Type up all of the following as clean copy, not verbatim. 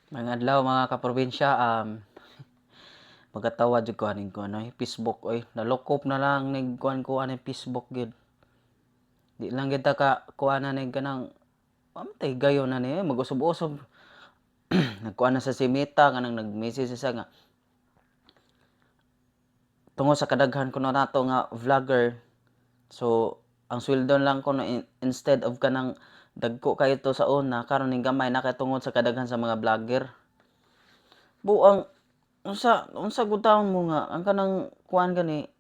Mga adlaw mga kaprobinsya, magkatawa jud ko aning kuan oy, Facebook oy, nalukop na lang ning kuan aning Facebook gid. Di lang kita ka kuanan ning kanang amatay gayon na ni mag-usob-usob. Nagkuan na sa si Meta kanang nag-message siya nga tungod sa kadaghan kuno nato nga vlogger. So ang sweldo lang ko instead of kanang dagko kayo to sa una karon ning gamay na kay tungod sa kadaghan sa mga vlogger. Buang unsa gud taon mo nga ang kanang kuan gani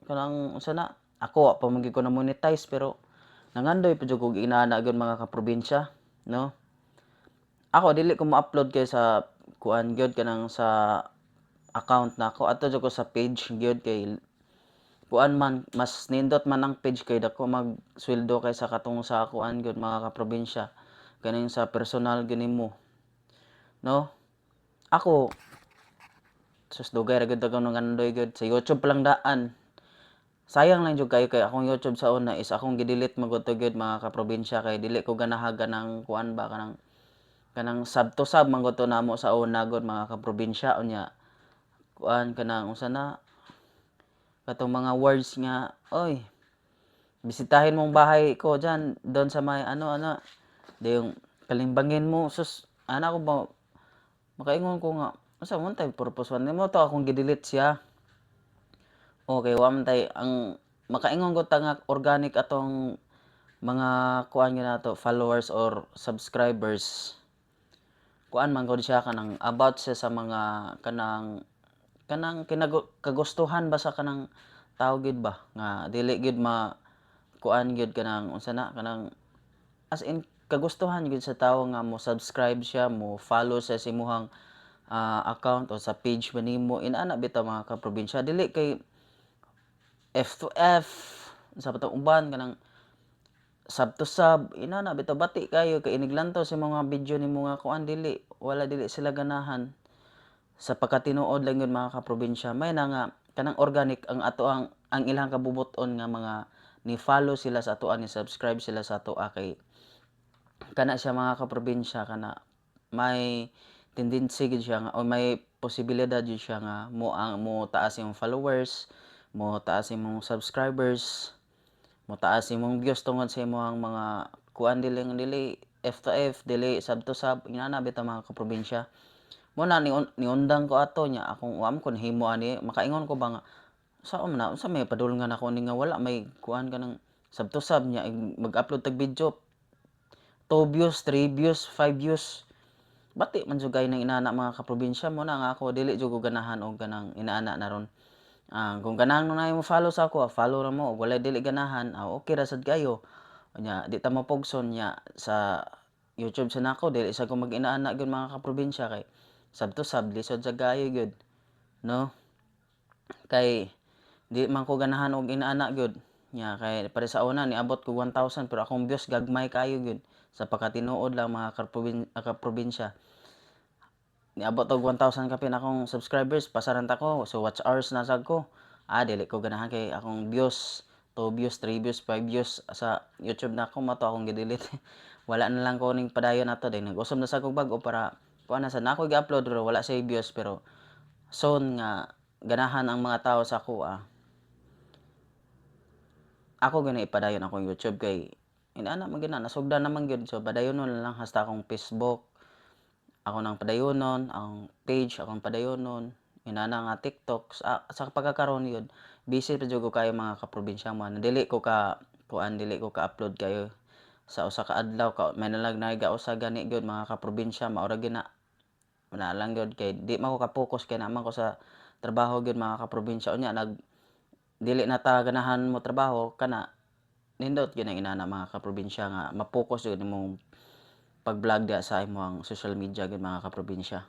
kanang unsa na ako wa pa man gyud ko na-monetize pero nangandoy pa jud kog inana gyud mga kaprobinsya, no? Ako dili ko mo-upload kay sa kuan gyud kanang sa account nako adto jud ko sa page gyud kay kuan man mas nindot man ang page kay dako magsweldo kaysa katong sa kuan gyud mga kaprobinsya kaning sa personal gyud nimo, no? Ako sus dugay ra gyud ako nangandoy gyud sa YouTube pa lang daan. Sayang lang jud kayo kay akong YouTube sa una is akong gi-delete magud to gyud mga kaprobinsya kay dili ko ganahan ng kuan ba kanang sub to sub man gud to namo sa una gud mga kaprobinsya unya kuan kanang unsa na katong mga words nga oy bisitahin mong bahay ko diyan don sa may ano di yung kalimbangin mo sus ana ko ba makaingon ko nga unsa man tay purpose man nimo to akong gi-delete siya. Okay, wa man tay ang makaingon ko ta nga organic atong mga kuan gyud nato followers or subscribers. Kuan man gud siya kanang about siya sa mga kanang kagustuhan ba sa kanang tao gid ba nga dili gid kuan gyud kanang unsa na kanang as in kagustuhan gyud sa tawo nga mo subscribe siya mo follow siya sa imong account o sa page ba nimo inana bitaw mga kaprobinsya dili kay F to F unsa pa uban kanang sub to sub inana bitaw bati kayo kay iniglantaw sa mga video nimo nga kuan dili sila ganahan sa pagkatinuod lang yun mga kaprobinsya may na nga kanang organic ang ato ang ilang kabubuton nga mga ni follow sila sa atoa ni subscribe sila sa atoa kay kana siya mga kaprobinsya kana may tendency gid siya nga o may posibilidad gid siya nga mo taas yung followers, mo taas imong subscribers, mo taas imong views tungod sa imong mga kuan dili F to F dili sub to sub inana bitaw mga kaprobinsya. Mo na niundang ko ato nya akong wa ko nahimo ani makaingon ko ba nga unsa may padulngan ako ni nga wala may kuan kanang sub to sub nya mag-upload tag video 2 views, 3 views, 5 views. Bati man jud kay nang inana mga kaprobinsya mo na nga ako dili jud ko ganahan og kanang inaana na ron. Kung ganahan mo na mo follow sa ako, follow ra mo ug walay dili ganahan, okay ra sad kayo. Nya di ta mapugson nya sa YouTube sa nako dili sa ko mag-inaana gyud mga kaprobinsya kay sub to sub lisod sa gayo gyud, no? Kay di man ko ganahan og inaana gyud nya kay para sa una niabot ko 1,000 pero akong views gagmay kayo gyud sa pagkatinuod lang mga kaprobinsya. Niabot og 1,000 kapin akong subscribers pasaran ta ko so watch hours na sad ko. Dili ko ganahan kay akong views 2 views, 3 views, 5 views sa YouTube nako mo to akong gi-delete. Wala na lang ko ning padayon nato din nag-usab na sa kog bag-o para kuan na sad nako gi-upload pero wala say views pero soon nga ganahan ang mga tao sa ako ako gani ipadayon akong YouTube kay inana man gyud na nasugdan naman gyud so padayonon na lang hasta akong Facebook ako nang padayonon ang page akong padayonon inana nga TikTok sa pagkakaroon yun busy pa jud ko kayo mga kaprobinsya man dili ko ka-upload kayo sa usa ka adlaw may nalag usa gani gyud mga kaprobinsya mao ra gyud na lang gyud kay di man ko ka-focus kay naman ko sa trabaho gyud mga kaprobinsya unya dili na ta ganahan mo trabaho kana nindot gyud ang inana mga kaprobinsya nga ma-focus gyud imong pag-vlog diha sa imong social media gyud mga kaprobinsya.